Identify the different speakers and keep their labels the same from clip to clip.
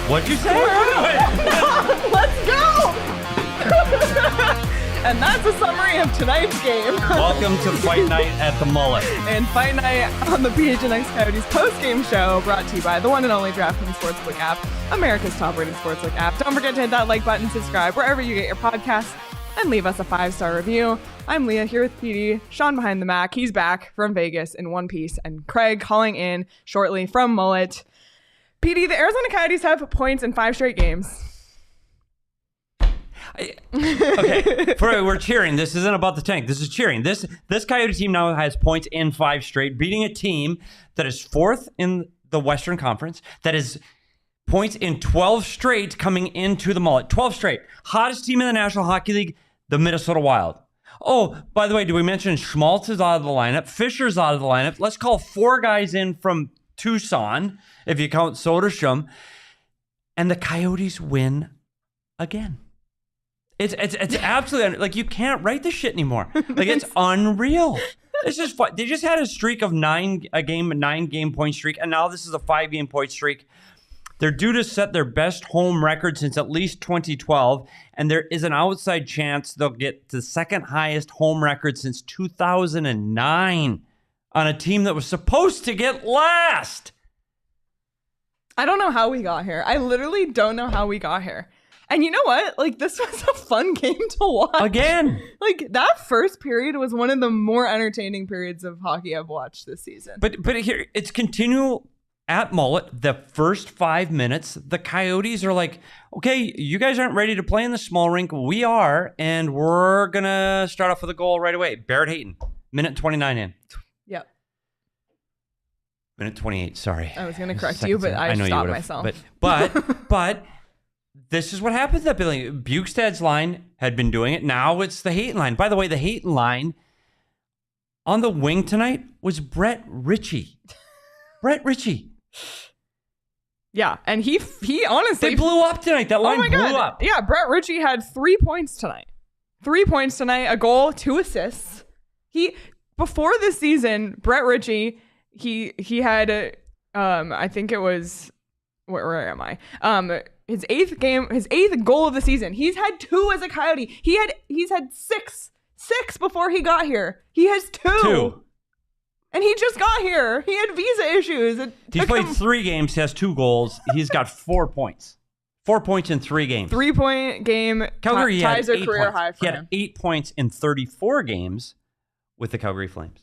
Speaker 1: What'd you say?
Speaker 2: Let's go! And that's a summary of tonight's game.
Speaker 1: Welcome to Fight Night at the Mullett.
Speaker 2: And Fight Night on the PHNX Coyotes postgame show, brought to you by the one and only DraftKings Sportsbook app, America's top-rated sportsbook app. Don't forget to hit that like button, subscribe wherever you get your podcasts, and leave us a 5-star review. I'm Leah here with Petey, Sean behind the Mac. He's back from Vegas in one piece, and Craig calling in shortly from Mullett. Petey, the Arizona Coyotes have points in 5 straight games.
Speaker 1: Okay, we're cheering. This isn't about the tank. This is cheering. This Coyote team now has points in 5 straight, beating a team that is 4th in the Western Conference, that is points in 12 straight coming into the Mullett. 12 straight. Hottest team in the National Hockey League, the Minnesota Wild. Oh, by the way, do we mention Schmaltz is out of the lineup? Fisher's out of the lineup. Let's call 4 guys in from Tucson, if you count Soderstrom. And the Coyotes win again. It's absolutely, like, you can't write this shit anymore. Like, it's unreal. It's just fun. They just had a streak of 9-game point streak, and now this is a 5-game point streak. They're due to set their best home record since at least 2012, and there is an outside chance they'll get the second highest home record since 2009 on a team that was supposed to get last.
Speaker 2: I don't know how we got here. I literally don't know how we got here. And you know what? Like, this was a fun game to watch.
Speaker 1: Again.
Speaker 2: Like, that first period was one of the more entertaining periods of hockey I've watched this season.
Speaker 1: But here, it's continual at Mullett. The first 5 minutes, the Coyotes are like, okay, you guys aren't ready to play in the small rink. We are, and we're going to start off with a goal right away. Barrett Hayton, minute 29 in.
Speaker 2: Yep.
Speaker 1: Minute 28, sorry.
Speaker 2: I was going to correct you, but I stopped myself.
Speaker 1: But this is what happens in that building. Bukestad's line had been doing it. Now it's the Hayton line. By the way, the Hayton line on the wing tonight was Brett Ritchie. Brett Ritchie.
Speaker 2: Yeah, and he honestly...
Speaker 1: They blew up tonight. That line blew up.
Speaker 2: Yeah, Brett Ritchie had 3 points tonight. 3 points tonight, a goal, 2 assists. Before this season, Brett Ritchie, he had, I think it was... Where am I? His 8th goal of the season. He's had 2 as a Coyote. He's had 6 before he got here. He has 2. And he just got here. He had visa issues.
Speaker 1: He's played 3 games. He has 2 goals. He's got 4 points. 4 points in 3 games.
Speaker 2: 3-point game.
Speaker 1: Calgary
Speaker 2: ties
Speaker 1: had
Speaker 2: a
Speaker 1: 8
Speaker 2: career
Speaker 1: points.
Speaker 2: high for
Speaker 1: he had
Speaker 2: him.
Speaker 1: 8 points in 34 games with the Calgary Flames.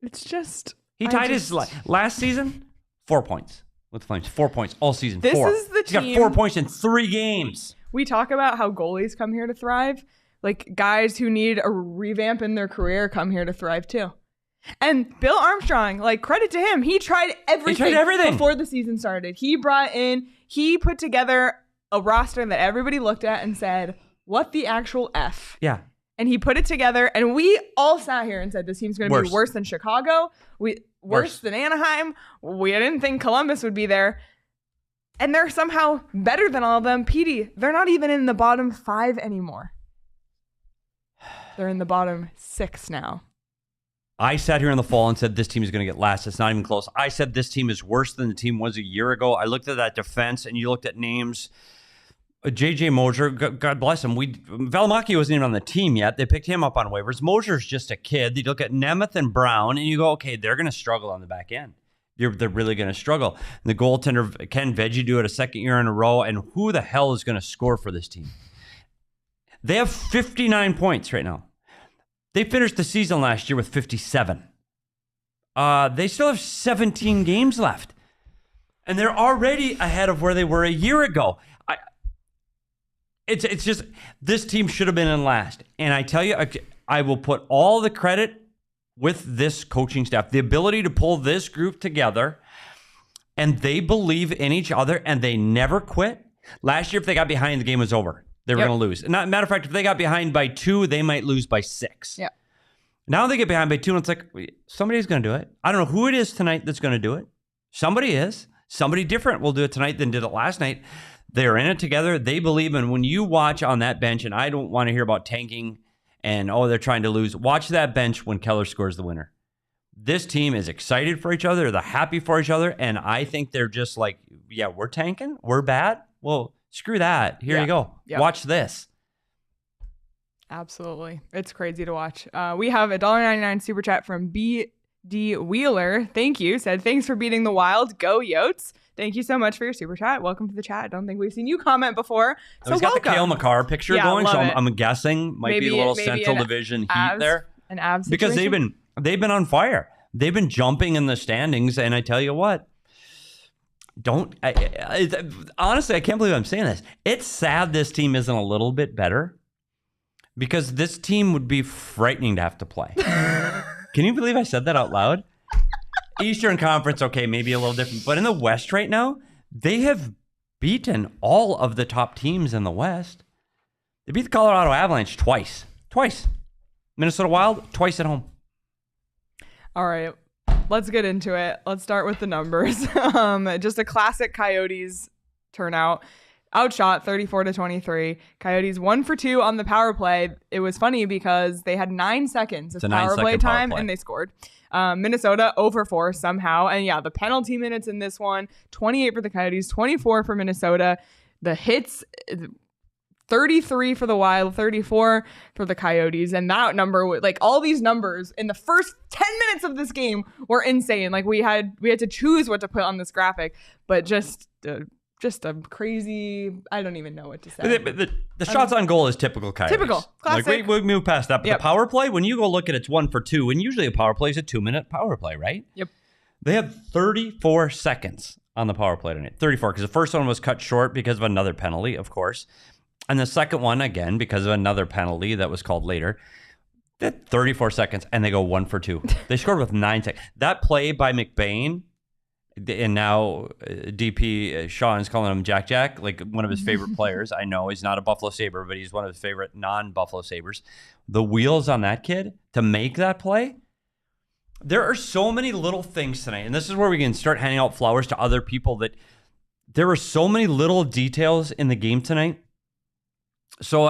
Speaker 2: It's just...
Speaker 1: He tied his last season, 4 points. With the Flames, 4 points all season.
Speaker 2: This
Speaker 1: 4.
Speaker 2: is the team.
Speaker 1: He's got 4 points in 3 games.
Speaker 2: We talk about how goalies come here to thrive. Like, guys who need a revamp in their career come here to thrive too. And Bill Armstrong, like, credit to him. He tried everything before the season started. He put together a roster that everybody looked at and said, what the actual F?
Speaker 1: Yeah. And
Speaker 2: he put it together, and we all sat here and said, this team's going to be worse than Chicago. Worse than Anaheim. We didn't think Columbus would be there. And they're somehow better than all of them. Petey, they're not even in the bottom 5 anymore. They're in the bottom 6 now.
Speaker 1: I sat here in the fall and said this team is going to get last. It's not even close. I said this team is worse than the team was a year ago. I looked at that defense, and you looked at names. J.J. Mosier, God bless him. Valimaki wasn't even on the team yet. They picked him up on waivers. Mosier's just a kid. You look at Nemeth and Brown, and you go, okay, they're going to struggle on the back end. They're really going to struggle. And the goaltender, Ken Veggie, do it a second year in a row, and who the hell is going to score for this team? They have 59 points right now. They finished the season last year with 57. They still have 17 games left. And they're already ahead of where they were a year ago. It's just, this team should have been in last. And I tell you, I will put all the credit with this coaching staff. The ability to pull this group together, and they believe in each other, and they never quit. Last year, if they got behind, the game was over. They were going to lose. Matter of fact, if they got behind by 2, they might lose by 6.
Speaker 2: Yeah.
Speaker 1: Now they get behind by 2, and it's like, somebody's going to do it. I don't know who it is tonight that's going to do it. Somebody is. Somebody different will do it tonight than did it last night. They're in it together. They believe. And when you watch on that bench, and I don't want to hear about tanking and, they're trying to lose. Watch that bench when Keller scores the winner. This team is excited for each other. They're happy for each other. And I think they're just like, yeah, we're tanking. We're bad. Well, screw that. Here you go. Yep. Watch this.
Speaker 2: Absolutely. It's crazy to watch. We have a $1.99 super chat from B.D. Wheeler. Thank you. Said, thanks for beating the Wild. Go Yotes. Thank you so much for your super chat. Welcome to the chat. I don't think we've seen you comment before. So
Speaker 1: he's got the Kale McCarr picture going, so I'm guessing might be a little Central Division heat there.
Speaker 2: An abs
Speaker 1: because
Speaker 2: situation?
Speaker 1: they've been on fire. They've been jumping in the standings, and I tell you what, honestly, I can't believe I'm saying this. It's sad this team isn't a little bit better, because this team would be frightening to have to play. Can you believe I said that out loud? Eastern Conference, okay, maybe a little different. But in the West right now, they have beaten all of the top teams in the West. They beat the Colorado Avalanche twice. Minnesota Wild, twice at home.
Speaker 2: All right, let's get into it. Let's start with the numbers. Just a classic Coyotes turnout. Outshot 34-23. Coyotes 1 for 2 on the power play. It was funny because they had 9 seconds of power play time and they scored. Minnesota 0 for 4 somehow. And yeah, the penalty minutes in this one, 28 for the Coyotes, 24 for Minnesota. The hits, 33 for the Wild, 34 for the Coyotes. And that number, like all these numbers in the first 10 minutes of this game were insane. Like we had to choose what to put on this graphic, but just a crazy, I don't even know what to say.
Speaker 1: The shots on goal is typical Coyotes.
Speaker 2: Typical. Classic.
Speaker 1: Like we move past that. But the power play, when you go look at it's 1 for 2, and usually a power play is a 2-minute power play, right?
Speaker 2: Yep.
Speaker 1: They have 34 seconds on the power play tonight. 34, because the first one was cut short because of another penalty, of course. And the second one, again, because of another penalty that was called later. They had 34 seconds, and they go 1 for 2. They scored with 9 seconds. That play by McBain, and now DP Sean's calling him Jack, like one of his favorite players. I know he's not a Buffalo Sabre, but he's one of his favorite non-Buffalo Sabres. The wheels on that kid to make that play. There are so many little things tonight, and this is where we can start handing out flowers to other people, that there were so many little details in the game tonight. So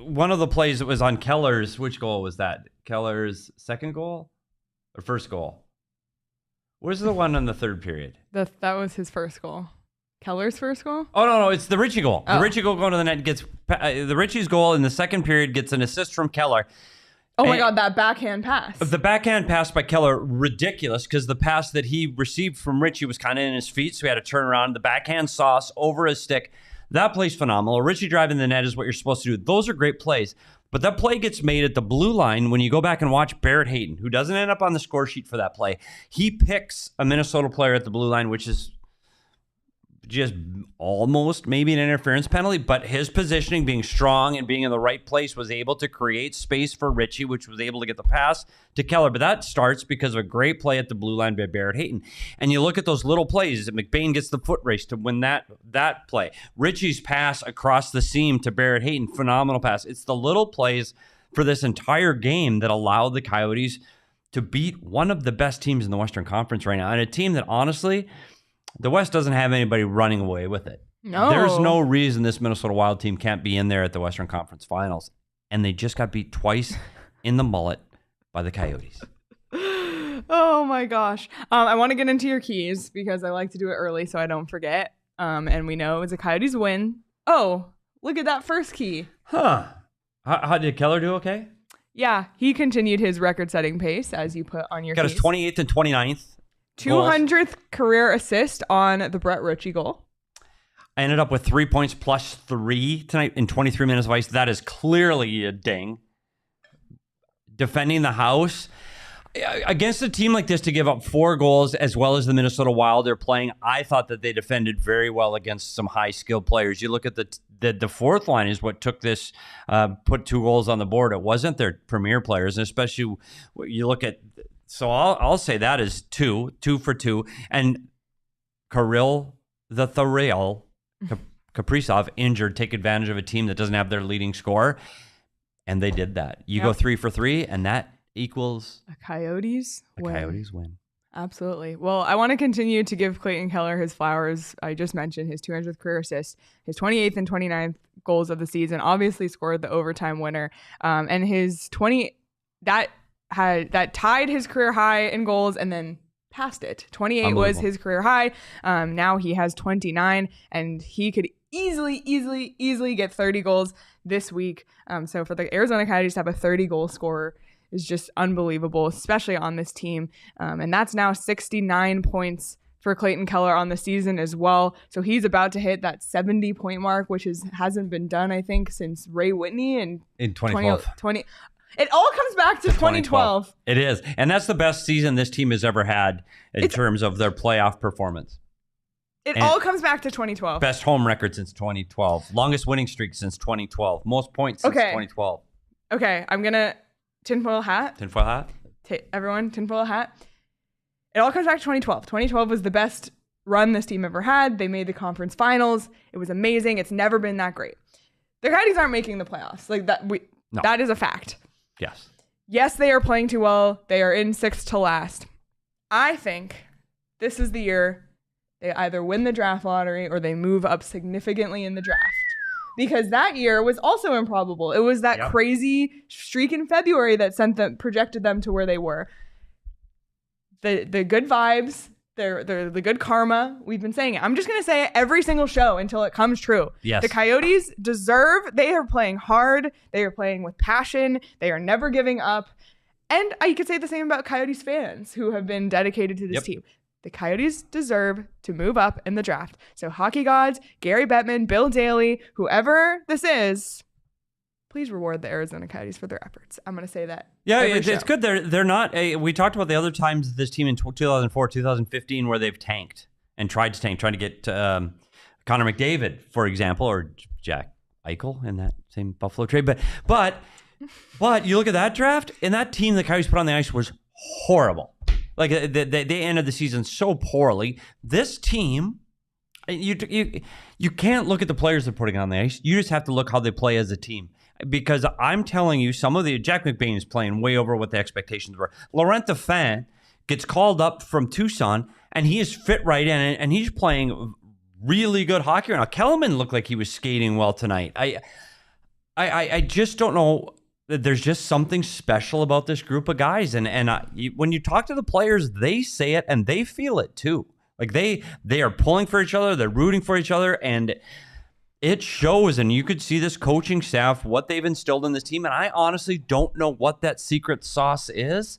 Speaker 1: one of the plays that was on Keller's, which goal was that? Keller's second goal or first goal? Where's the one on the third period?
Speaker 2: That was his first goal. Keller's first goal?
Speaker 1: Oh, no, it's the Ritchie goal. The Ritchie goal going to the net gets... the Ritchie's goal in the second period gets an assist from Keller.
Speaker 2: Oh my God, that backhand pass.
Speaker 1: The backhand pass by Keller, ridiculous, because the pass that he received from Ritchie was kind of in his feet, so he had to turn around. The backhand sauce over his stick. That play's phenomenal. Ritchie driving the net is what you're supposed to do. Those are great plays. But that play gets made at the blue line when you go back and watch Barrett Hayton, who doesn't end up on the score sheet for that play. He picks a Minnesota player at the blue line, which is just almost maybe an interference penalty, but his positioning, being strong and being in the right place, was able to create space for Ritchie, which was able to get the pass to Keller. But that starts because of a great play at the blue line by Barrett Hayton. And you look at those little plays. McBain gets the foot race to win that play. Ritchie's pass across the seam to Barrett Hayton, phenomenal pass. It's the little plays for this entire game that allow the Coyotes to beat one of the best teams in the Western Conference right now, and a team that honestly, the West doesn't have anybody running away with it.
Speaker 2: No.
Speaker 1: There's no reason this Minnesota Wild team can't be in there at the Western Conference Finals. And they just got beat twice in the Mullett by the Coyotes.
Speaker 2: Oh my gosh. I want to get into your keys because I like to do it early so I don't forget. And we know it was a Coyotes win. Oh, look at that first key.
Speaker 1: Huh. How did Keller do okay?
Speaker 2: Yeah, he continued his record-setting pace as you put on your
Speaker 1: Got
Speaker 2: keys.
Speaker 1: his 28th and 29th.
Speaker 2: 200th career assist on the Brett Ritchie goal.
Speaker 1: I ended up with 3 points plus 3 tonight in 23 minutes of ice. That is clearly a ding. Defending the house. Against a team like this to give up 4 goals, as well as the Minnesota Wild they're playing, I thought that they defended very well against some high-skilled players. You look at the fourth line is what took this, put 2 goals on the board. It wasn't their premier players, and especially you look at... So I'll say that is 2 for 2. And Kirill the Thrill, Kaprizov, injured, take advantage of a team that doesn't have their leading scorer. And they did that. You go 3 for 3, and that equals...
Speaker 2: A Coyotes win.
Speaker 1: Coyotes win.
Speaker 2: Absolutely. Well, I want to continue to give Clayton Keller his flowers. I just mentioned his 200th career assist, his 28th and 29th goals of the season, obviously scored the overtime winner. And his that tied his career high in goals and then passed it. 28 was his career high. Now he has 29, and he could easily get 30 goals this week. So for the Arizona Coyotes to have a 30-goal scorer is just unbelievable, especially on this team. And that's now 69 points for Clayton Keller on the season as well. So he's about to hit that 70-point mark, which hasn't been done, I think, since Ray Whitney in
Speaker 1: 2012.
Speaker 2: It all comes back to 2012.
Speaker 1: It is. And that's the best season this team has ever had in terms of their playoff performance.
Speaker 2: It all comes back to 2012.
Speaker 1: Best home record since 2012. Longest winning streak since 2012. Most points since 2012.
Speaker 2: Okay, I'm going to tinfoil hat.
Speaker 1: Tinfoil hat?
Speaker 2: Everyone, tinfoil hat. It all comes back to 2012. 2012 was the best run this team ever had. They made the conference finals. It was amazing. It's never been that great. The Coyotes aren't making the playoffs. That is a fact. Yes, they are playing too well. They are in sixth to last. I think this is the year they either win the draft lottery or they move up significantly in the draft. Because that year was also improbable. It was that crazy streak in February that projected them to where they were. The good vibes, the good karma. We've been saying it. I'm just going to say it every single show until it comes true.
Speaker 1: Yes.
Speaker 2: The Coyotes they are playing hard. They are playing with passion. They are never giving up. And you could say the same about Coyotes fans who have been dedicated to this team. The Coyotes deserve to move up in the draft. So hockey gods, Gary Bettman, Bill Daly, whoever this is, please reward the Arizona Coyotes for their efforts. I'm going to say that.
Speaker 1: Yeah, it's good. They're not. We talked about the other times this team in 2004, 2015, where they've tanked and tried to get Connor McDavid, for example, or Jack Eichel in that same Buffalo trade. But you look at that draft, and that team the Coyotes put on the ice was horrible. Like they ended the season so poorly. This team, you can't look at the players they're putting on the ice. You just have to look how they play as a team. Because I'm telling you, Jack McBain is playing way over what the expectations were. Laurent Dauphin gets called up from Tucson, and he is fit right in it, and he's playing really good hockey right now. Kellerman looked like he was skating well tonight. I just don't know. There's just something special about this group of guys, and when you talk to the players, they say it and they feel it too. Like they are pulling for each other, they're rooting for each other, and it shows. And you could see this coaching staff, what they've instilled in this team, and I honestly don't know what that secret sauce is,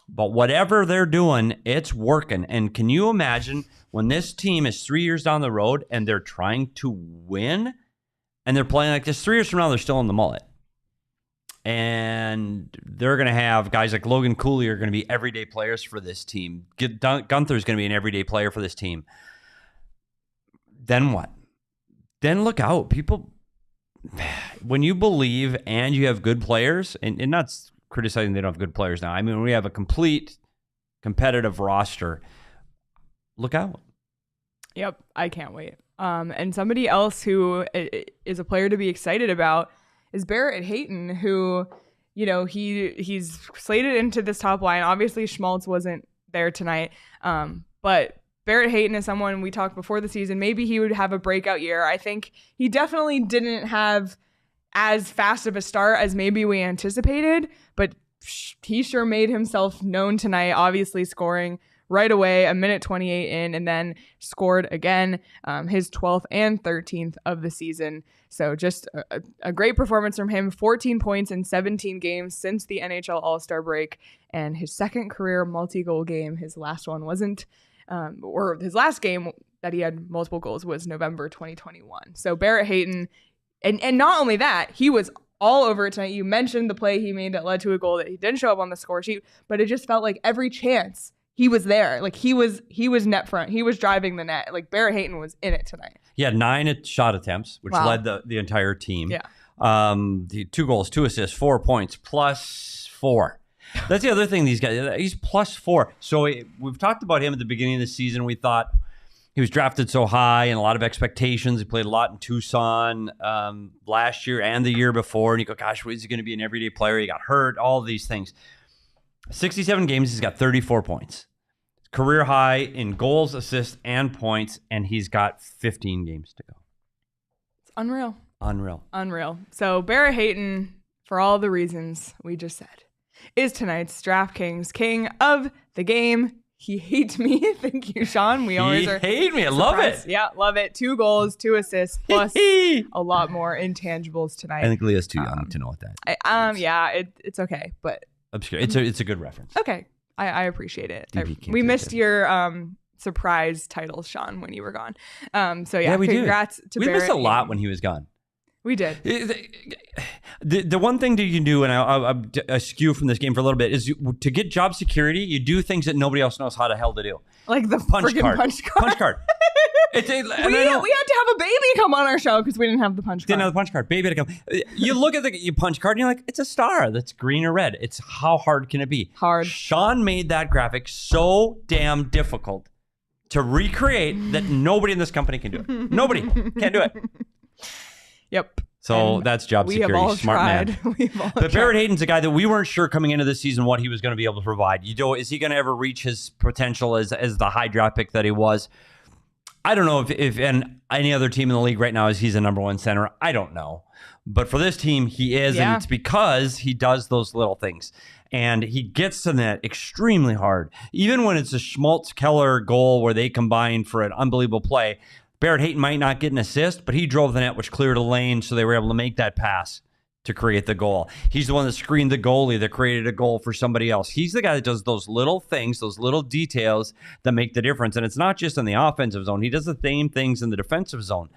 Speaker 1: but whatever they're doing, it's working. And can you imagine when this team is 3 years down the road and they're trying to win, and they're playing like this 3 years from now, they're still in the Mullett. And they're going to have guys like Logan Cooley are going to be everyday players for this team. Gunther's going to be an everyday player for this team. Then what? Then look out. People, when you believe and you have good players, and not criticizing they don't have good players now. I mean, we have a complete competitive roster. Look out.
Speaker 2: Yep, I can't wait. And somebody else who is a player to be excited about is Barrett Hayton, who, he's slated into this top line. Obviously, Schmaltz wasn't there tonight. But Barrett Hayton is someone we talked before the season. Maybe he would have a breakout year. I think he definitely didn't have as fast of a start as maybe we anticipated, but he sure made himself known tonight, obviously scoring right away, a minute 28 in, and then scored again, his 12th and 13th of the season. So just a great performance from him, 14 points in 17 games since the NHL All-Star break, and his second career multi-goal game. His last one wasn't, or his last game that he had multiple goals was November 2021. So Barrett Hayton, and not only that, he was all over it tonight. You mentioned the play he made that led to a goal that he didn't show up on the score sheet, but it just felt like every chance he was there. Like he was net front. He was driving the net. Like Barrett Hayton was in it tonight.
Speaker 1: He had 9 shot attempts, which led the entire team.
Speaker 2: Yeah.
Speaker 1: The 2 goals, 2 assists, 4 points, +4. That's the other thing. These guys, he's +4. So we've talked about him at the beginning of the season. We thought he was drafted so high and a lot of expectations. He played a lot in Tucson last year and the year before. And you go, gosh, is he going to be an everyday player? He got hurt, all of these things. 67 games, he's got 34 points. Career high in goals, assists, and points, and he's got 15 games to go.
Speaker 2: It's unreal.
Speaker 1: Unreal.
Speaker 2: So Barrett Hayton, for all the reasons we just said. is tonight's DraftKings King of the Game. He hates me. Thank you, Sean. We always
Speaker 1: hate me. I
Speaker 2: surprised.
Speaker 1: love it.
Speaker 2: Yeah, love it. 2 goals, 2 assists, plus a lot more intangibles tonight.
Speaker 1: I think Leah's too young to know what that means.
Speaker 2: Yeah, it's okay, but
Speaker 1: obscure. It's a good reference.
Speaker 2: Okay, I appreciate it.
Speaker 1: DP
Speaker 2: We missed your surprise titles, Sean, when you were gone. So yeah,
Speaker 1: we
Speaker 2: congrats to Barrett.
Speaker 1: We missed a lot when he was gone.
Speaker 2: We did.
Speaker 1: The one thing that you can do, and I'll skew from this game for a little bit, is to get job security, you do things that nobody else knows how the hell to do.
Speaker 2: Like the punch card. Punch card. We had to have a baby come on our show because we didn't have the punch card.
Speaker 1: Didn't have the punch card. Baby had to come. You look at the punch card and you're like, it's a star that's green or red. It's how hard can it be?
Speaker 2: Hard.
Speaker 1: Sean made that graphic so damn difficult to recreate that nobody in this company can do it. Nobody can't do it.
Speaker 2: Yep.
Speaker 1: So
Speaker 2: And
Speaker 1: that's job security.
Speaker 2: We have all
Speaker 1: Smart
Speaker 2: tried.
Speaker 1: man. But Barrett Hayton's a guy that we weren't sure coming into this season what he was going to be able to provide. Is he going to ever reach his potential as the high draft pick that he was? I don't know if any other team in the league right now he's a number 1 center. I don't know. But for this team, he is, and it's because he does those little things. And he gets to the net extremely hard. Even when it's a Schmaltz-Keller goal where they combine for an unbelievable play, Barrett Hayton might not get an assist, but he drove the net, which cleared a lane, so they were able to make that pass to create the goal. He's the one that screened the goalie that created a goal for somebody else. He's the guy that does those little things, those little details that make the difference. And it's not just in the offensive zone. He does the same things in the defensive zone.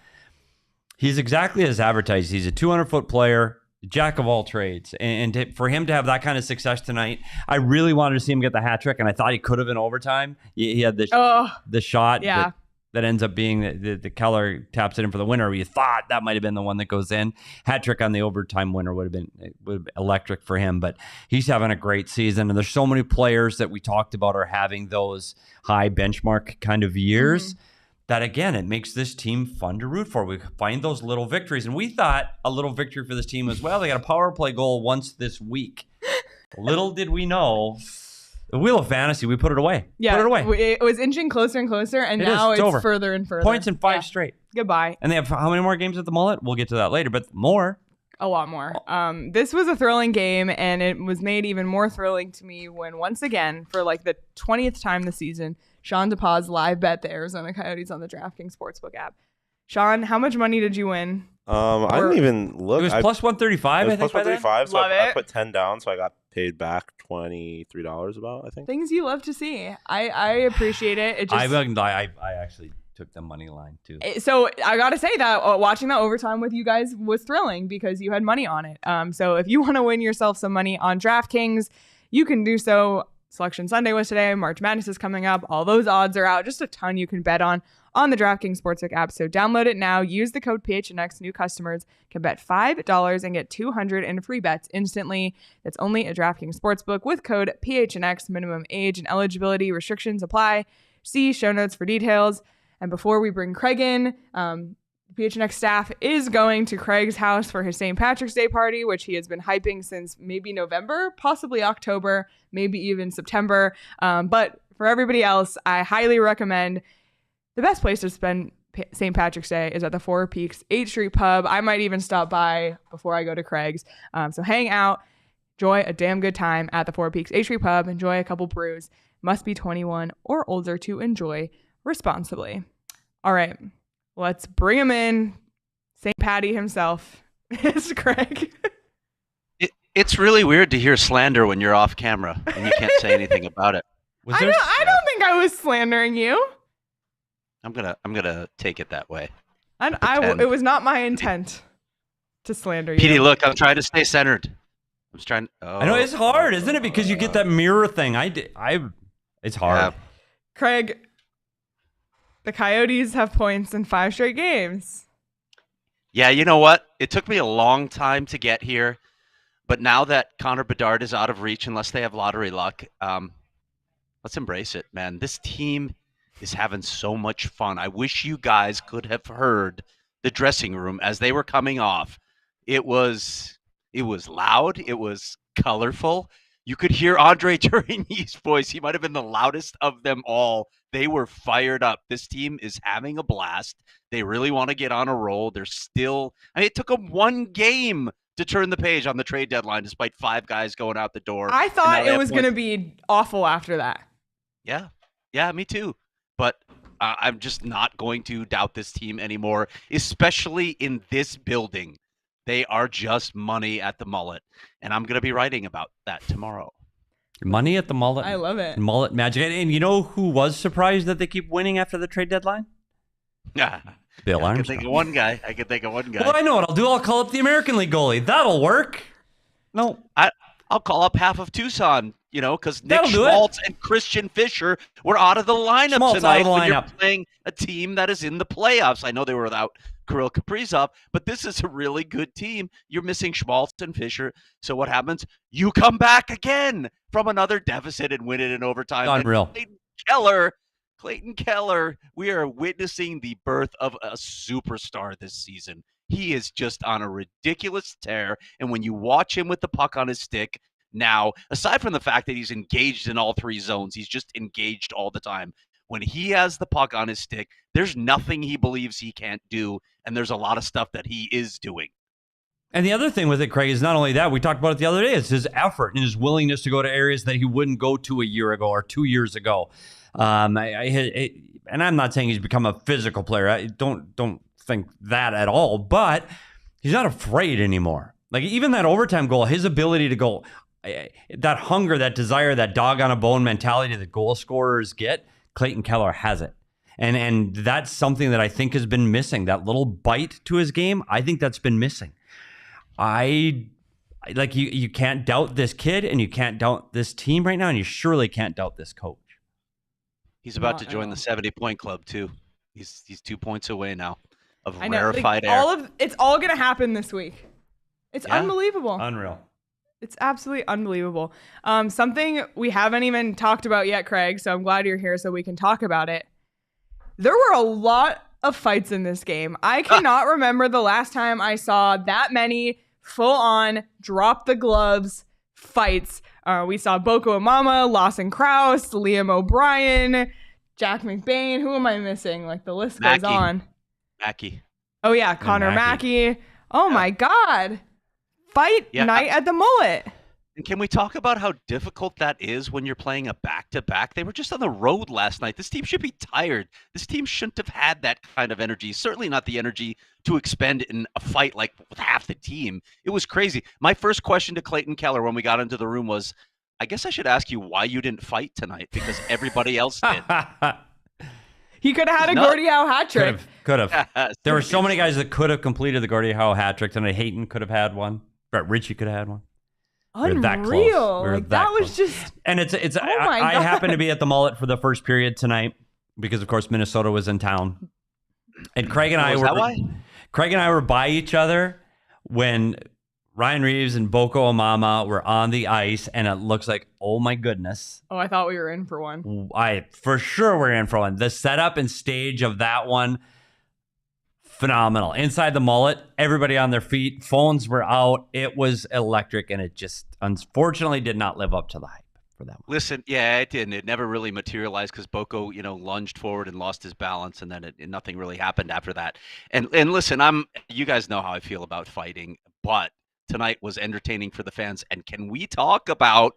Speaker 1: He's exactly as advertised. He's a 200-foot player, jack of all trades. And for him to have that kind of success tonight, I really wanted to see him get the hat trick, and I thought he could have in overtime. He had the shot.
Speaker 2: Yeah.
Speaker 1: That ends up being the Keller taps it in for the winner. You thought that might have been the one that goes in. Hat trick on the overtime winner would have been electric for him. But he's having a great season, and there's so many players that we talked about are having those high benchmark kind of years. That again, it makes this team fun to root for. We find those little victories, and we thought a little victory for this team as well. They got a power play goal once this week. Little did we know. The Wheel of Fantasy, we put it away.
Speaker 2: Yeah,
Speaker 1: put it away.
Speaker 2: It was inching closer and closer, and now it's over. Further and further.
Speaker 1: Points in 5 straight.
Speaker 2: Goodbye.
Speaker 1: And they have how many more games at the Mullett? We'll get to that later, but more.
Speaker 2: A lot more. This was a thrilling game, and it was made even more thrilling to me when, once again, for like the 20th time this season, Sean DePaz live bet the Arizona Coyotes on the DraftKings Sportsbook app. Sean, how much money did you win?
Speaker 3: I didn't even look.
Speaker 1: It was plus 135,
Speaker 3: I think. Plus 135, so I put 10 down, so I got paid back $23 about, I think.
Speaker 2: Things you love to see. I appreciate it. It just,
Speaker 1: I actually took the money line too.
Speaker 2: So I gotta say that watching that overtime with you guys was thrilling because you had money on it. So if you want to win yourself some money on DraftKings, you can do so. Selection Sunday was today. March Madness is coming up. All those odds are out. Just a ton you can bet on the DraftKings Sportsbook app. So download it now. Use the code PHNX. New customers can bet $5 and get $200 in free bets instantly. That's only at DraftKings Sportsbook with code PHNX. Minimum age and eligibility restrictions apply. See show notes for details. And before we bring Craig in, PHNX staff is going to Craig's house for his St. Patrick's Day party, which he has been hyping since maybe November, possibly October, maybe even September. But for everybody else, I highly recommend the best place to spend St. Patrick's Day is at the Four Peaks 8th Street Pub. I might even stop by before I go to Craig's. So hang out, enjoy a damn good time at the Four Peaks 8th Street Pub, enjoy a couple brews. Must be 21 or older to enjoy responsibly. All right. Let's bring him in. St. Patty himself. It's Craig.
Speaker 4: It's really weird to hear slander when you're off camera and you can't say anything about it.
Speaker 2: I don't think I was slandering you.
Speaker 4: I'm gonna take it that way.
Speaker 2: It was not my intent to slander you.
Speaker 4: Petey, look, I'm trying to stay centered.
Speaker 1: I know it's hard, isn't it? Because you get that mirror thing. It's hard.
Speaker 4: Yeah.
Speaker 2: Craig, the Coyotes have points in 5 straight games.
Speaker 4: Yeah, you know what? It took me a long time to get here, but now that Connor Bedard is out of reach, unless they have lottery luck, let's embrace it, man. This team is having so much fun. I wish you guys could have heard the dressing room as they were coming off. It was loud. It was colorful. You could hear Andre Tourigny's voice. He might have been the loudest of them all. They were fired up. This team is having a blast. They really want to get on a roll. They're still, it took them one game to turn the page on the trade deadline despite 5 guys going out the door.
Speaker 2: I thought it was going to be awful after that.
Speaker 4: Yeah, me too. But I'm just not going to doubt this team anymore, especially in this building. They are just money at the Mullett, and I'm going to be writing about that tomorrow.
Speaker 1: Money at the Mullett.
Speaker 2: I love it.
Speaker 1: Mullett magic. And you know who was surprised that they keep winning after the trade deadline?
Speaker 4: Yeah.
Speaker 1: Bill Armstrong.
Speaker 4: I can think of one guy.
Speaker 1: Well, I know what I'll do. I'll call up the American League goalie. That'll work. No.
Speaker 4: I'll call up half of Tucson, because Nick
Speaker 1: That'll do
Speaker 4: Schmaltz and Christian Fisher were out of the lineup
Speaker 1: Schmaltz
Speaker 4: tonight
Speaker 1: out of the
Speaker 4: when you're
Speaker 1: lineup.
Speaker 4: playing a team that is in the playoffs. I know they were without Kirill Kaprizov, but this is a really good team. You're missing Schmaltz and Fisher. So what happens? You come back again from another deficit and win it in overtime.
Speaker 1: Unreal.
Speaker 4: Clayton Keller, we are witnessing the birth of a superstar this season. He is just on a ridiculous tear. And when you watch him with the puck on his stick now, aside from the fact that he's engaged in all 3 zones, he's just engaged all the time. When he has the puck on his stick, there's nothing he believes he can't do. And there's a lot of stuff that he is doing.
Speaker 1: And the other thing with it, Craig, is not only that, we talked about it the other day, it's his effort and his willingness to go to areas that he wouldn't go to a year ago or 2 years ago. And I'm not saying he's become a physical player. I don't think that at all, but he's not afraid anymore. Like even that overtime goal, his ability to go, that hunger, that desire, that dog on a bone mentality that goal scorers get, Clayton Keller has it. And that's something that I think has been missing. That little bite to his game, I think that's been missing. You can't doubt this kid and you can't doubt this team right now, and you surely can't doubt this coach.
Speaker 4: He's about to join the 70-point club too. He's 2 points away now of
Speaker 2: I know,
Speaker 4: rarefied air.
Speaker 2: It's all going to happen this week. It's unbelievable.
Speaker 1: Unreal.
Speaker 2: It's absolutely unbelievable. Something we haven't even talked about yet, Craig, so I'm glad you're here so we can talk about it. There were a lot of fights in this game. I cannot remember the last time I saw that many full-on, drop-the-gloves fights. We saw Boko Amama, Lawson Krause, Liam O'Brien, Jack McBain. Who am I missing? Like, the list goes on.
Speaker 4: Mackey.
Speaker 2: Oh, yeah, Connor Mackey. Oh, my God. Fight night at the Mullett.
Speaker 4: And can we talk about how difficult that is when you're playing a back-to-back? They were just on the road last night. This team should be tired. This team shouldn't have had that kind of energy. Certainly not the energy to expend in a fight like with half the team. It was crazy. My first question to Clayton Keller when we got into the room was, I guess I should ask you why you didn't fight tonight, because everybody else did.
Speaker 2: He could have had a Gordie Howe hat trick.
Speaker 1: Could have. There were so many guys that could have completed the Gordie Howe hat trick tonight. Hayton could have had one. Brett Ritchie could have had one.
Speaker 2: Unreal. That was just.
Speaker 1: And it's. I happened to be at the Mullett for the first period tonight because, of course, Minnesota was in town. And Craig and I were by each other when Ryan Reeves and Boko Amama were on the ice, and it looks like, oh my goodness.
Speaker 2: Oh, I thought we were in for one.
Speaker 1: For sure we're in for one. The setup and stage of that one, phenomenal. Inside the Mullett, everybody on their feet, phones were out. It was electric, and it just unfortunately did not live up to the hype for that one.
Speaker 4: Listen, yeah, it didn't. It never really materialized because Boko, lunged forward and lost his balance, and then nothing really happened after that. And listen, you guys know how I feel about fighting, but tonight was entertaining for the fans. And can we talk about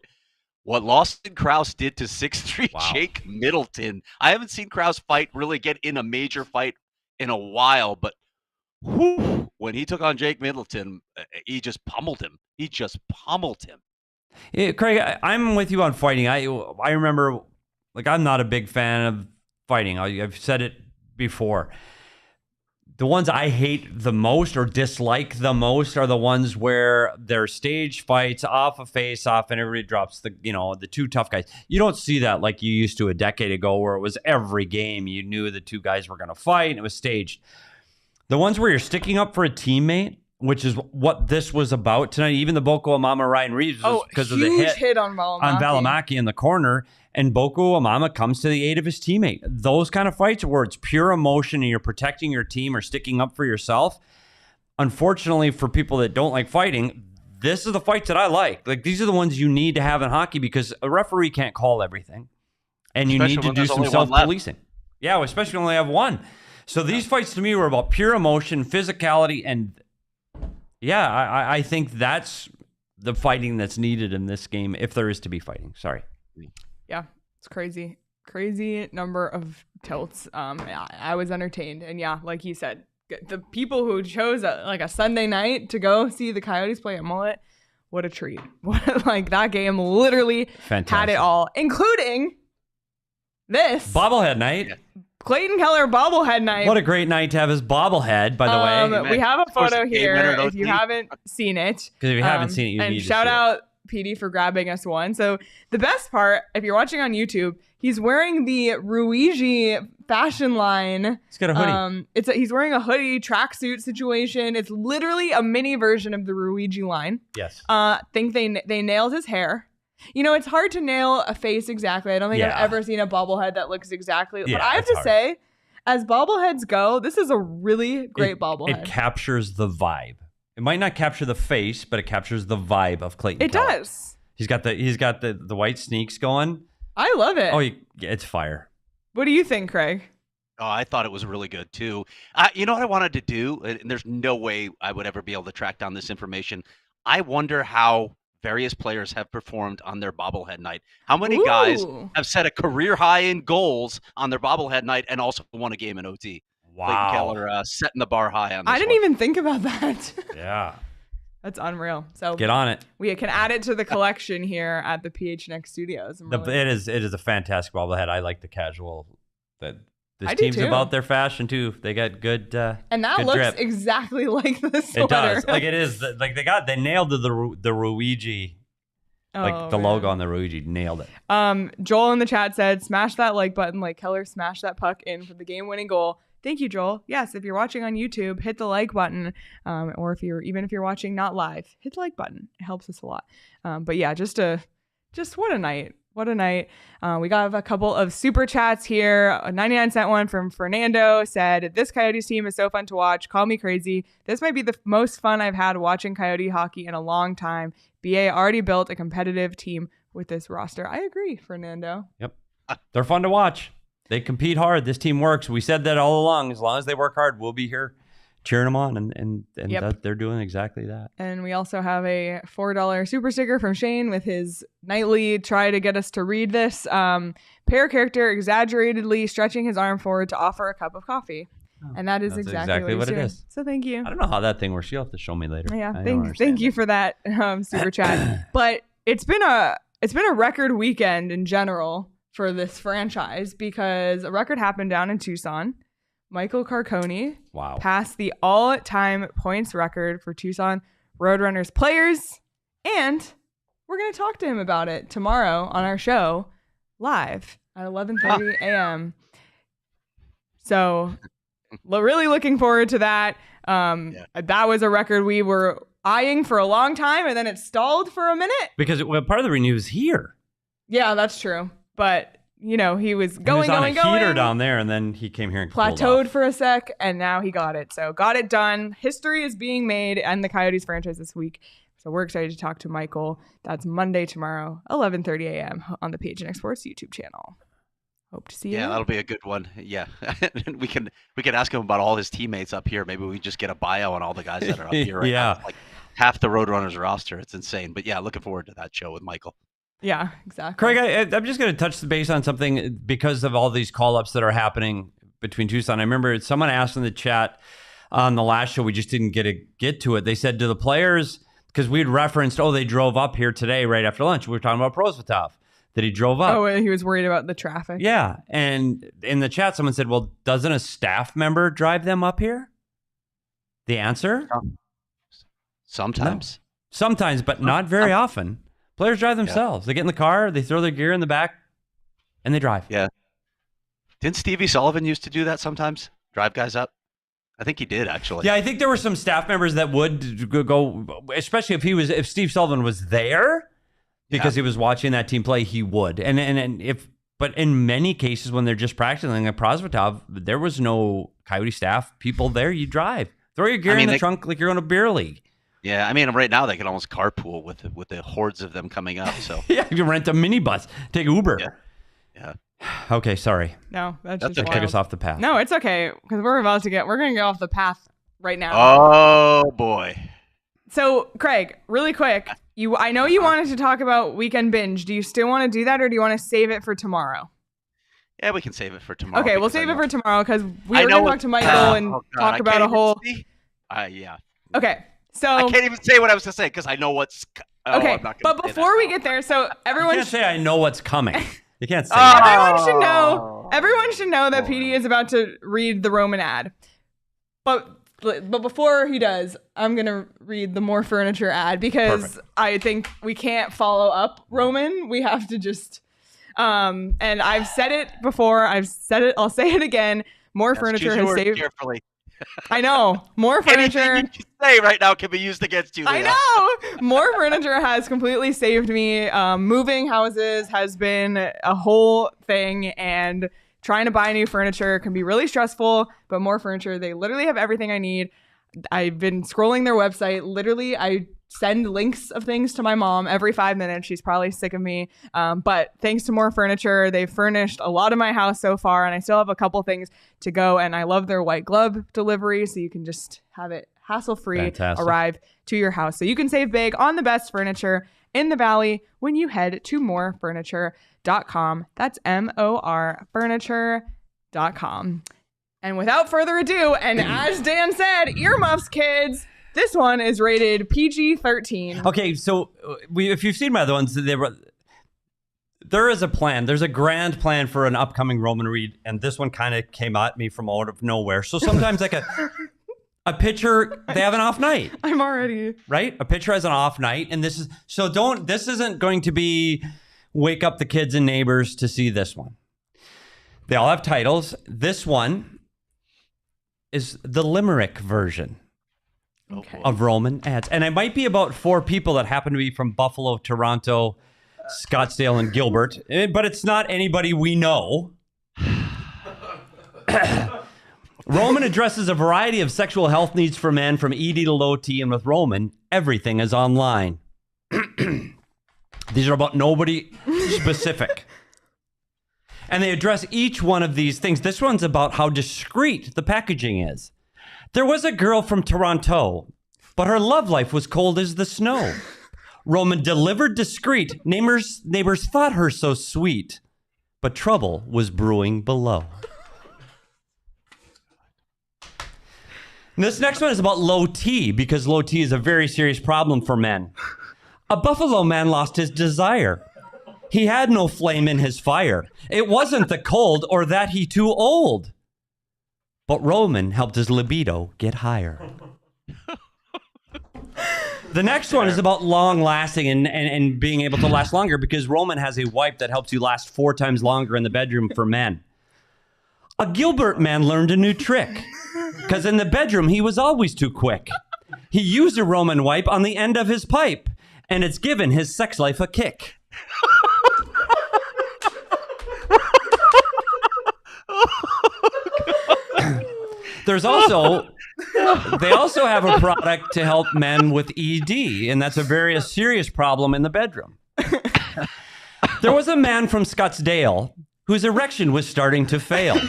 Speaker 4: what Lawson Krause did to 6'3" Jake Middleton? I haven't seen Krause really get in a major fight in a while, but when he took on Jake Middleton, he just pummeled him.
Speaker 1: Yeah, Craig, I'm with you on fighting. I remember, I'm not a big fan of fighting. I've said it before. The ones I hate the most or dislike the most are the ones where they're stage fights off a face-off and everybody drops the two tough guys. You don't see that like you used to a decade ago where it was every game you knew the two guys were going to fight and it was staged. The ones where you're sticking up for a teammate, which is what this was about tonight. Even the Boko Amama Ryan Reeves was because of the hit
Speaker 2: on
Speaker 1: Valimaki in the corner. And Boko Amama comes to the aid of his teammate. Those kind of fights where it's pure emotion and you're protecting your team or sticking up for yourself. Unfortunately, for people that don't like fighting, this is the fights that I like. These are the ones you need to have in hockey because a referee can't call everything. And you need to do some self-policing. Yeah, especially when they have one. So these fights to me were about pure emotion, physicality, and Yeah, I think that's the fighting that's needed in this game, if there is to be fighting. Sorry.
Speaker 2: Yeah, it's crazy. Crazy number of tilts. I was entertained. And yeah, like you said, the people who chose a Sunday night to go see the Coyotes play at Mullett, what a treat. Like that game literally had it all, including this.
Speaker 1: Bobblehead night.
Speaker 2: Clayton Keller Bobblehead night.
Speaker 1: What a great night to have his bobblehead, by the way.
Speaker 2: We have a photo here if you haven't seen it.
Speaker 1: Because if you haven't seen it, you need to see it.
Speaker 2: And shout out Petey for grabbing us one. So the best part, if you're watching on YouTube, he's wearing the Ruigi fashion line.
Speaker 1: He's got a hoodie.
Speaker 2: He's wearing a hoodie tracksuit situation. It's literally a mini version of the Ruigi line.
Speaker 1: Yes.
Speaker 2: Think they nailed his hair. You know, it's hard to nail a face exactly. I don't think I've ever seen a bobblehead that looks exactly. But I have to say, as bobbleheads go, this is a really great bobblehead.
Speaker 1: It captures the vibe. It might not capture the face, but it captures the vibe of Clayton Keller.
Speaker 2: It does.
Speaker 1: He's got the white sneaks going.
Speaker 2: I love it.
Speaker 1: Oh, it's fire.
Speaker 2: What do you think, Craig?
Speaker 4: Oh, I thought it was really good too. You know what I wanted to do? And there's no way I would ever be able to track down this information. I wonder how various players have performed on their bobblehead night. How many guys have set a career high in goals on their bobblehead night and also won a game in OT?
Speaker 1: Wow.
Speaker 4: Clayton Keller setting the bar high on this
Speaker 2: I didn't even think about that.
Speaker 1: Yeah.
Speaker 2: That's unreal. So
Speaker 1: get on it.
Speaker 2: We can add it to the collection here at the PHNX studios.
Speaker 1: It is a fantastic bobblehead. I like the casual. This team's
Speaker 2: too.
Speaker 1: about their fashion too. They got good
Speaker 2: and that
Speaker 1: good
Speaker 2: looks
Speaker 1: drip.
Speaker 2: exactly like the sweater.
Speaker 1: It does. Like it is. Like they nailed the Ruigi. Like the logo on the Ruigi, nailed it.
Speaker 2: Joel in the chat said, "Smash that like button, like Keller smashed that puck in for the game-winning goal." Thank you, Joel. Yes, if you're watching on YouTube, hit the like button, or if you're watching not live, hit the like button. It helps us a lot. But yeah, just what a night. What a night. We got a couple of super chats here. A 99-cent one from Fernando said, "This Coyotes team is so fun to watch. Call me crazy. This might be the most fun I've had watching Coyote hockey in a long time. BA already built a competitive team with this roster." I agree, Fernando.
Speaker 1: Yep. They're fun to watch. They compete hard. This team works. We said that all along. As long as they work hard, we'll be here cheering them on, and they're doing exactly that.
Speaker 2: And we also have a $4 super sticker from Shane with his nightly try to get us to read this. Pair character exaggeratedly stretching his arm forward to offer a cup of coffee. And that is exactly what it is. So thank you.
Speaker 1: I don't know how that thing works. You'll have to show me later.
Speaker 2: Yeah, thank you for that super chat. But it's been a record weekend in general for this franchise because a record happened down in Tucson. Michael Carcone passed the all-time points record for Tucson Roadrunners players, and we're going to talk to him about it tomorrow on our show live at 11:30 a.m. So really looking forward to that. That was a record we were eyeing for a long time, and then it stalled for a minute.
Speaker 1: Because part of the renew is here.
Speaker 2: Yeah, that's true. But he was going
Speaker 1: heater down there, and then he came here and
Speaker 2: plateaued for a sec, and now he got it. So got it done. History is being made and the Coyotes franchise this week. So we're excited to talk to Michael. That's Monday tomorrow, 11:30 a.m. on the PHNX Sports YouTube channel. Hope to see you.
Speaker 4: Yeah, that'll be a good one. Yeah, we can ask him about all his teammates up here. Maybe we just get a bio on all the guys that are up here right now. Like half the Roadrunners roster. It's insane. But yeah, looking forward to that show with Michael.
Speaker 2: Yeah, exactly.
Speaker 1: Craig, I'm just going to touch the base on something because of all these call-ups that are happening between Tucson. I remember someone asked in the chat on the last show, we just didn't get to it. They said, do the players, because we had referenced, they drove up here today right after lunch. We were talking about Prosvetov, that he drove up.
Speaker 2: Oh, he was worried about the traffic.
Speaker 1: Yeah, and in the chat, someone said, well, doesn't a staff member drive them up here? The answer?
Speaker 4: Sometimes.
Speaker 1: No. Sometimes, but not very often. Players drive themselves. They get in the car, they throw their gear in the back, and they drive.
Speaker 4: Yeah. Didn't Stevie Sullivan used to do that sometimes? Drive guys up? I think he did, actually.
Speaker 1: Yeah, I think there were some staff members that would go, especially if Steve Sullivan was there, because he was watching that team play, he would. But in many cases, when they're just practicing at Prosvetov, there was no Coyote staff people there. You drive. Throw your gear in the trunk like you're on a beer league.
Speaker 4: Yeah, I mean, right now they could almost carpool with the hordes of them coming up. So
Speaker 1: yeah, you rent a minibus, take Uber.
Speaker 4: Yeah.
Speaker 1: Okay, sorry.
Speaker 2: No, that's just
Speaker 1: okay. Take us off the path.
Speaker 2: No, it's okay because we're going to get off the path right now.
Speaker 4: Oh boy.
Speaker 2: So, Craig, really quick, I know you wanted to talk about weekend binge. Do you still want to do that, or do you want to save it for tomorrow?
Speaker 4: Yeah, we can save it for tomorrow.
Speaker 2: Okay, we'll save it for tomorrow because we were going to talk to Michael and talk about a whole.
Speaker 4: Yeah.
Speaker 2: Okay, so
Speaker 4: I can't even say what I was going to say because I know what's.
Speaker 2: Okay, but before we get there, so everyone.
Speaker 1: You can't say I know what's coming. You can't say.
Speaker 2: Everyone should know. Everyone should know that Petey is about to read the Roman ad, but before he does, I'm gonna read the More Furniture ad because Perfect. I think we can't follow up Roman. We have to just. And I've said it before. I've said it. I'll say it again. More Furniture has saved.
Speaker 4: Carefully.
Speaker 2: I know. More Furniture.
Speaker 4: Anything you say right now can be used against you, Leah.
Speaker 2: I know. More Furniture has completely saved me. Moving houses has been a whole thing, and trying to buy new furniture can be really stressful. But More Furniture, they literally have everything I need. I've been scrolling their website. Literally, I send links of things to my mom every 5 minutes. She's probably sick of me. But thanks to More Furniture, they've furnished a lot of my house so far, and I still have a couple things to go. And I love their white glove delivery, so you can just have it hassle-free arrive to your house. So you can save big on the best furniture in the Valley when you head to morefurniture.com. That's MOR furniture.com. And without further ado, and as Dan said, earmuffs, kids. This one is rated PG-13.
Speaker 1: Okay, so if you've seen my other ones, there is a plan. There's a grand plan for an upcoming Roman read, and this one kind of came at me from out of nowhere. So sometimes like a pitcher, they have an off night.
Speaker 2: I'm already...
Speaker 1: Right? A pitcher has an off night, and this isn't going to be wake up the kids and neighbors to see this one. They all have titles. This one is the limerick version.
Speaker 2: Okay.
Speaker 1: Of Roman ads. And it might be about 4 people that happen to be from Buffalo, Toronto, Scottsdale, and Gilbert. But it's not anybody we know. Roman addresses a variety of sexual health needs for men from ED to low T. And with Roman, everything is online. These are about nobody specific. And they address each one of these things. This one's about how discreet the packaging is. There was a girl from Toronto, but her love life was cold as the snow. Roman delivered discreet. Neighbors thought her so sweet, but trouble was brewing below. And this next one is about low T, because low T is a very serious problem for men. A Buffalo man lost his desire. He had no flame in his fire. It wasn't the cold or that he too old. But Roman helped his libido get higher. The next one is about long lasting and being able to last longer, because Roman has a wipe that helps you last 4 times longer in the bedroom for men. A Gilbert man learned a new trick, because in the bedroom he was always too quick. He used a Roman wipe on the end of his pipe, and it's given his sex life a kick. They also have a product to help men with ED, and that's a very serious problem in the bedroom. There was a man from Scottsdale whose erection was starting to fail.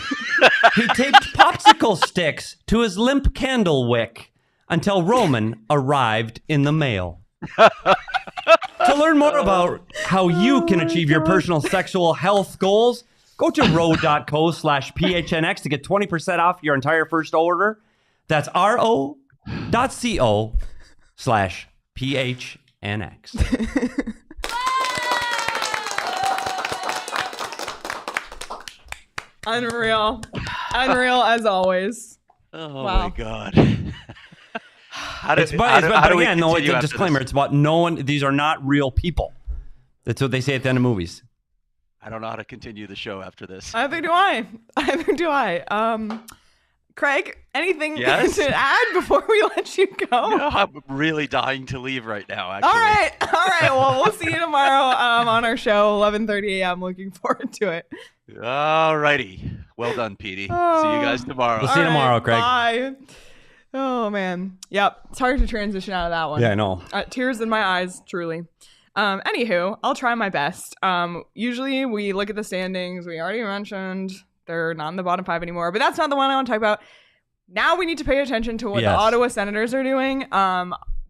Speaker 1: He taped popsicle sticks to his limp candle wick until Roman arrived in the mail. To learn more about how you can achieve your personal sexual health goals, go to ro.co/PHNX to get 20% off your entire first order. That's ro.co/PHNX.
Speaker 2: Unreal as always.
Speaker 4: Oh
Speaker 2: wow.
Speaker 4: My God.
Speaker 1: But again, the disclaimer, it's about no one, these are not real people. That's what they say at the end of movies.
Speaker 4: I don't know how to continue the show after this.
Speaker 2: Either do I. Craig, anything to add before we let you go?
Speaker 4: No, I'm really dying to leave right now, actually.
Speaker 2: All right. Well, we'll see you tomorrow on our show, 11:30 a.m. Looking forward to it.
Speaker 4: All righty. Well done, Petey. See you guys tomorrow.
Speaker 1: We'll see you tomorrow, Craig.
Speaker 2: Bye. Oh, man. Yep. It's hard to transition out of that one.
Speaker 1: Yeah, I know.
Speaker 2: Tears in my eyes, truly. Anywho, I'll try my best. Usually we look at the standings. We already mentioned they're not in the bottom 5 anymore, but that's not the one I want to talk about. Now we need to pay attention to what the Ottawa Senators are doing.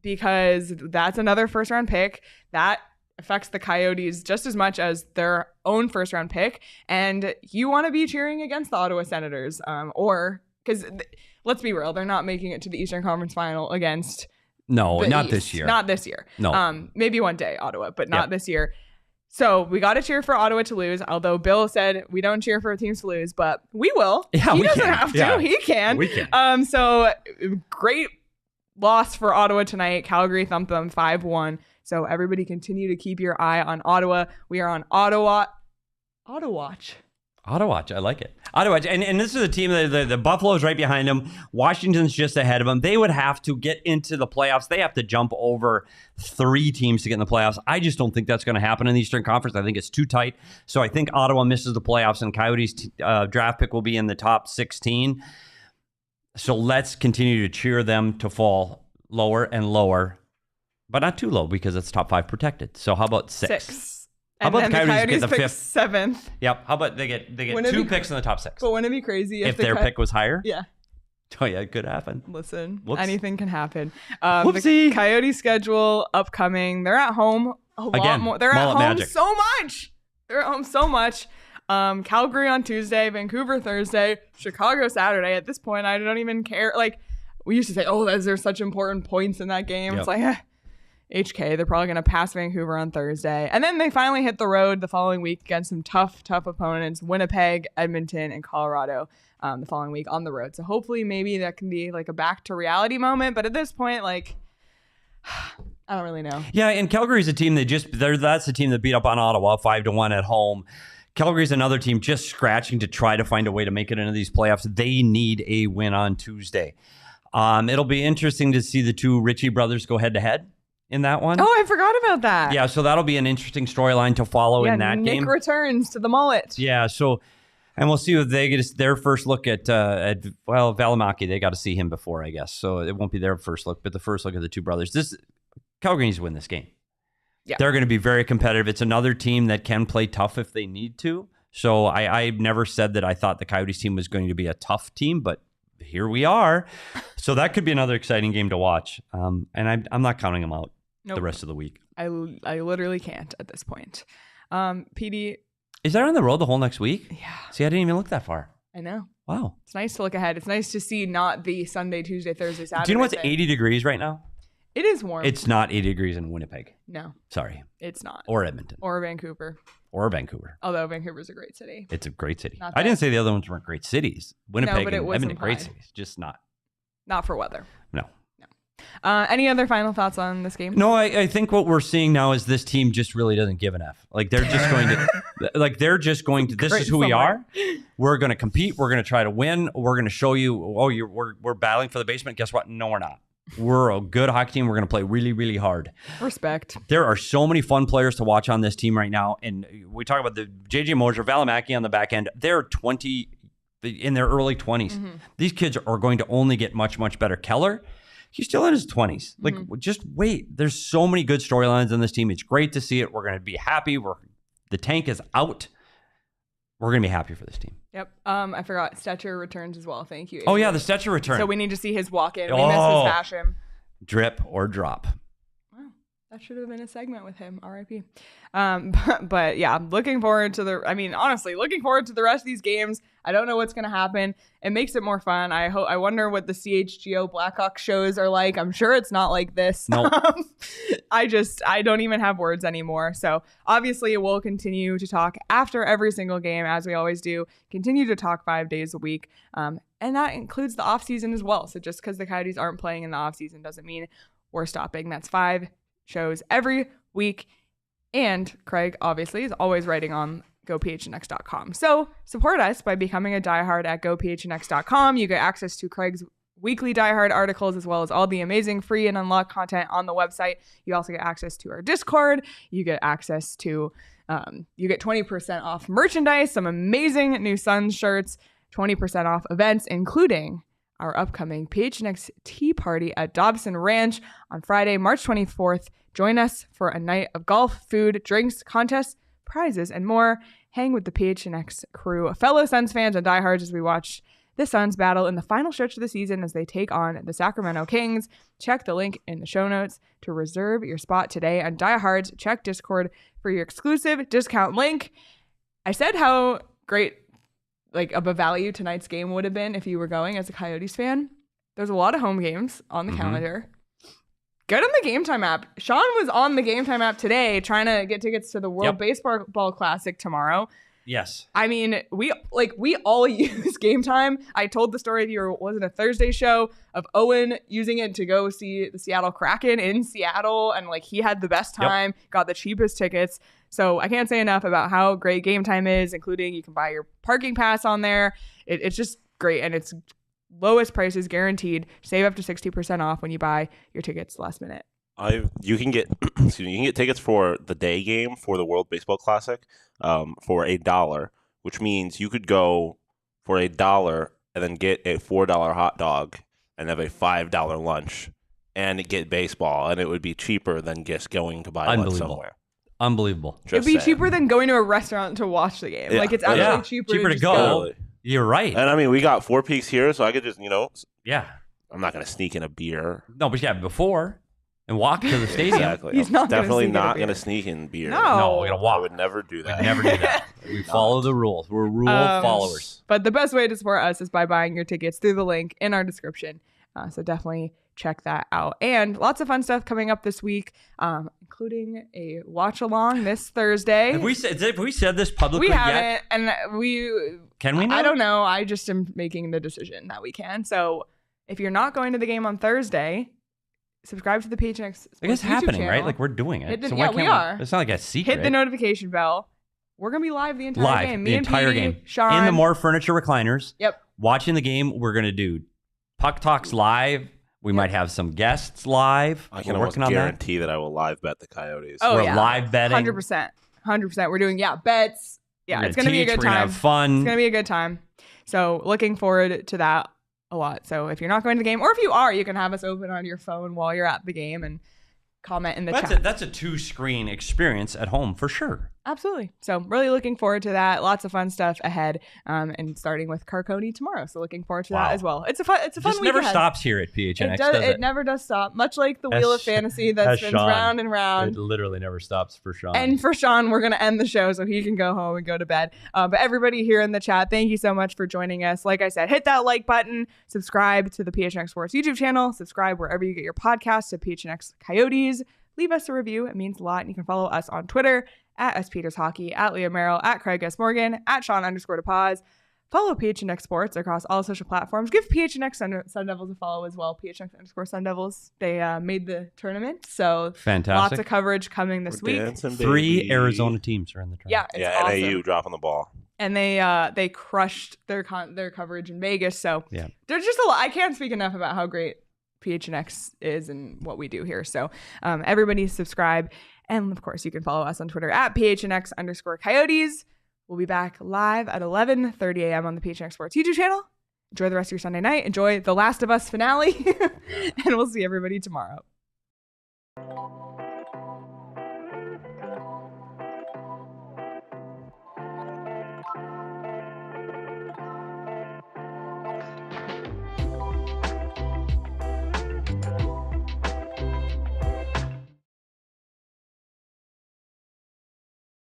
Speaker 2: because that's another first round pick that affects the Coyotes just as much as their own first round pick. And you want to be cheering against the Ottawa Senators, or because let's be real, they're not making it to the Eastern Conference Final against
Speaker 1: No,
Speaker 2: the
Speaker 1: not
Speaker 2: East.
Speaker 1: this year.
Speaker 2: Not this year.
Speaker 1: No.
Speaker 2: Maybe one day, Ottawa, but not this year. So we got to cheer for Ottawa to lose, although Bill said we don't cheer for teams to lose, but we will.
Speaker 1: Yeah,
Speaker 2: he
Speaker 1: we
Speaker 2: doesn't
Speaker 1: can.
Speaker 2: have to.
Speaker 1: Yeah.
Speaker 2: He can.
Speaker 1: We can.
Speaker 2: So great loss for Ottawa tonight. Calgary thumped them 5-1. So everybody continue to keep your eye on Ottawa. We are on Ottawa Watch.
Speaker 1: Ottawa, I like it. Ottawa, and this is a team that the Buffalo's right behind them. Washington's just ahead of them. They would have to get into the playoffs. They have to jump over 3 teams to get in the playoffs. I just don't think that's going to happen in the Eastern Conference. I think it's too tight. So I think Ottawa misses the playoffs, and Coyotes' draft pick will be in the top 16. So let's continue to cheer them to fall lower and lower, but not too low because it's top 5 protected. So how about 6? How
Speaker 2: And
Speaker 1: about
Speaker 2: then
Speaker 1: the Coyotes get the
Speaker 2: pick
Speaker 1: 5th?
Speaker 2: 7th.
Speaker 1: Yep. How about they get
Speaker 2: Wouldn't it
Speaker 1: 2
Speaker 2: be-
Speaker 1: picks in the top 6?
Speaker 2: But wouldn't it be crazy
Speaker 1: If
Speaker 2: the
Speaker 1: their pick was higher?
Speaker 2: Yeah.
Speaker 1: Oh, yeah, it could happen.
Speaker 2: Listen,
Speaker 1: Whoops.
Speaker 2: anything can happen.
Speaker 1: Whoopsie.
Speaker 2: The Coyote schedule upcoming. They're at home a lot
Speaker 1: Again,
Speaker 2: more. They're at
Speaker 1: Mullett
Speaker 2: home
Speaker 1: magic.
Speaker 2: so much. They're at home so much. Calgary on Tuesday, Vancouver Thursday, Chicago Saturday. At this point, I don't even care. Like, we used to say, oh, there's such important points in that game.
Speaker 1: Yep.
Speaker 2: It's like, HK, they're probably going to pass Vancouver on Thursday. And then they finally hit the road the following week against some tough opponents, Winnipeg, Edmonton, and Colorado the following week on the road. So hopefully maybe that can be like a back to reality moment. But at this point, like, I don't really know.
Speaker 1: Yeah, and Calgary's a team that's the team that beat up on Ottawa 5-1 at home. Calgary's another team just scratching to try to find a way to make it into these playoffs. They need a win on Tuesday. It'll be interesting to see the 2 Ritchie brothers go head to head in that one.
Speaker 2: Oh, I forgot about that.
Speaker 1: Yeah, so that'll be an interesting storyline to follow in that
Speaker 2: Nick
Speaker 1: game.
Speaker 2: returns to the Mullett.
Speaker 1: Yeah, so, and we'll see if they get their first look at Valimaki. They got to see him before, I guess. So it won't be their first look, but the first look at the 2 brothers. Calgary needs to win this game.
Speaker 2: Yeah.
Speaker 1: They're going to be very competitive. It's another team that can play tough if they need to. So I never said that I thought the Coyotes team was going to be a tough team, but here we are. So that could be another exciting game to watch. And I'm not counting them out the rest of the week.
Speaker 2: I literally can't at this point. PD.
Speaker 1: Is that on the road the whole next week?
Speaker 2: Yeah.
Speaker 1: See, I didn't even look that far.
Speaker 2: I know.
Speaker 1: Wow.
Speaker 2: It's nice to look ahead. It's nice to see not the Sunday, Tuesday, Thursday, Saturday.
Speaker 1: Do you know what's
Speaker 2: thing.
Speaker 1: 80 degrees right now?
Speaker 2: It is warm.
Speaker 1: It's not 80 degrees in Winnipeg.
Speaker 2: No,
Speaker 1: Sorry.
Speaker 2: it's not.
Speaker 1: Or Edmonton.
Speaker 2: Or Vancouver.
Speaker 1: Or Vancouver.
Speaker 2: Although Vancouver's a great city.
Speaker 1: It's a great city.
Speaker 2: Not
Speaker 1: I
Speaker 2: that-
Speaker 1: didn't say the other ones weren't great cities. Winnipeg
Speaker 2: but it
Speaker 1: and
Speaker 2: was
Speaker 1: Edmonton, great
Speaker 2: implied.
Speaker 1: cities. Just not.
Speaker 2: Not for weather.
Speaker 1: No.
Speaker 2: Any other final thoughts on this game?
Speaker 1: No, I think what we're seeing now is this team just really doesn't give an F. Like they're just going to, this is who we are. We're going to compete. We're going to try to win. We're going to show you, we're battling for the basement. Guess what? No, we're not. We're a good hockey team. We're going to play really, really hard.
Speaker 2: Respect.
Speaker 1: There are so many fun players to watch on this team right now. And we talk about the JJ Moser, Valimaki on the back end. They're 20 in their early 20s.
Speaker 2: Mm-hmm.
Speaker 1: These kids are going to only get much, much better. Keller, he's still in his 20s. Like, just wait. There's so many good storylines on this team. It's great to see it. We're going to be happy. The tank is out. We're going to be happy for this team.
Speaker 2: Yep. I forgot. Stetcher returns as well. Thank you.
Speaker 1: Oh, yeah,
Speaker 2: Adrian.
Speaker 1: the Stetcher return.
Speaker 2: So we need to see his walk-in. We miss his fashion.
Speaker 1: Drip or drop.
Speaker 2: Wow. That should have been a segment with him. R.I.P. But yeah, looking forward to honestly, looking forward to the rest of these games. I don't know what's going to happen. It makes it more fun. I wonder what the CHGO Blackhawks shows are like. I'm sure it's not like this.
Speaker 1: No.
Speaker 2: I don't even have words anymore. So obviously we'll continue to talk after every single game, as we always do. Continue to talk 5 days a week. And that includes the off season as well. So just because the Coyotes aren't playing in the off season doesn't mean we're stopping. That's 5 shows every week. And Craig, obviously, is always writing on GoPHNX.com. So support us by becoming a diehard at GoPHNX.com. You get access to Craig's weekly diehard articles, as well as all the amazing free and unlocked content on the website. You also get access to our Discord. You get access to, you get 20% off merchandise, some amazing new Suns shirts, 20% off events, including our upcoming PHNX Tea Party at Dobson Ranch on Friday, March 24th. Join us for a night of golf, food, drinks, contests, prizes, and more. Hang with the PHNX crew, fellow Suns fans and diehards as we watch the Suns battle in the final stretch of the season as they take on the Sacramento Kings. Check the link in the show notes to reserve your spot today. And diehards, check Discord for your exclusive discount link. I said how great of a value tonight's game would have been if you were going as a Coyotes fan. There's a lot of home games on the calendar. Get on the Game Time app. Sean was on the Game Time app today trying to get tickets to the World Baseball Classic tomorrow.
Speaker 1: Yes.
Speaker 2: I mean, we all use Game Time. I told the story of wasn't a Thursday show of Owen using it to go see the Seattle Kraken in Seattle, and he had the best time, got the cheapest tickets. So I can't say enough about how great Game Time is, including you can buy your parking pass on there. It's just great, and it's lowest prices guaranteed. Save up to 60% off when you buy your tickets last minute.
Speaker 3: You can get tickets for the day game for the World Baseball Classic for $1, which means you could go for $1 and then get a $4 hot dog and have a $5 lunch and get baseball, and it would be cheaper than just going to buy one somewhere.
Speaker 1: Unbelievable.
Speaker 2: It'd be cheaper than going to a restaurant to watch the game.
Speaker 3: Yeah.
Speaker 2: It's actually cheaper to go.
Speaker 1: You're right.
Speaker 3: And I mean, we got 4 Peaks here, so I could just,
Speaker 1: Yeah.
Speaker 3: I'm not going to sneak in a beer.
Speaker 1: No, but before and walk to the stadium.
Speaker 3: Exactly.
Speaker 2: He's not
Speaker 3: definitely not going to sneak in beer.
Speaker 2: No,
Speaker 1: we're going to walk.
Speaker 3: I would never do that.
Speaker 1: We'd never do that. We follow the rules. We're rule followers.
Speaker 2: But the best way to support us is by buying your tickets through the link in our description. So definitely check that out. And lots of fun stuff coming up this week, including a watch along this Thursday.
Speaker 1: Have we said this publicly
Speaker 2: we
Speaker 1: yet?
Speaker 2: haven't, and
Speaker 1: Can we now?
Speaker 2: I don't know. I just am making the decision that we can. So if you're not going to the game on Thursday, subscribe to the PHNX Sports
Speaker 1: I guess it's
Speaker 2: YouTube
Speaker 1: happening,
Speaker 2: channel.
Speaker 1: right? Like, we're doing it.
Speaker 2: We
Speaker 1: can't
Speaker 2: are.
Speaker 1: It's not like a secret.
Speaker 2: Hit the notification bell. We're going to be live the entire game.
Speaker 1: The entire game.
Speaker 2: Sean.
Speaker 1: In the more furniture recliners.
Speaker 2: Yep.
Speaker 1: Watching the game, we're going to do Puck Talks live. We might have some guests live.
Speaker 3: I can almost guarantee that I will live bet the Coyotes.
Speaker 2: Oh,
Speaker 1: we're live betting.
Speaker 2: 100%. We're doing, bets. Yeah, it's going to be a good time.
Speaker 1: We're going to have fun.
Speaker 2: It's going to be a good time. So looking forward to that a lot. So if you're not going to the game, or if you are, you can have us open on your phone while you're at the game and comment in the chat.
Speaker 1: That's a 2-screen experience at home for sure.
Speaker 2: Absolutely. So really looking forward to that. Lots of fun stuff ahead, and starting with Carcone tomorrow. So looking forward to that as well. It's a fun week
Speaker 1: never
Speaker 2: ahead.
Speaker 1: Stops here at PHNX,
Speaker 2: It never does stop. Much like the Wheel of Fantasy that spins round and round.
Speaker 1: It literally never stops for Sean.
Speaker 2: And for Sean, we're going to end the show so he can go home and go to bed. But everybody here in the chat, thank you so much for joining us. Like I said, hit that like button, subscribe to the PHNX Sports YouTube channel, subscribe wherever you get your podcasts to PHNX Coyotes. Leave us a review. It means a lot. And you can follow us on Twitter at SPetersHockey, at Leah Merrill, at Craig S. Morgan, at Sean_DePaz. Follow PHNX Sports across all social platforms. Give PHNX Sun Devils a follow as well. PHNX_Sun Devils. They made the tournament. So
Speaker 1: fantastic.
Speaker 2: Lots of coverage coming this week.
Speaker 3: Dancing,
Speaker 1: 3 Arizona teams are in the tournament.
Speaker 2: Yeah,
Speaker 3: awesome.
Speaker 2: awesome.
Speaker 3: NAU dropping the ball.
Speaker 2: And they crushed their coverage in Vegas. So there's just a lot. I can't speak enough about how great PHNX is and what we do here. So everybody subscribe. And of course, you can follow us on Twitter at PHNX_Coyotes. We'll be back live at 11:30 a.m. on the PHNX Sports YouTube channel. Enjoy the rest of your Sunday night. Enjoy The Last of Us finale. And we'll see everybody tomorrow.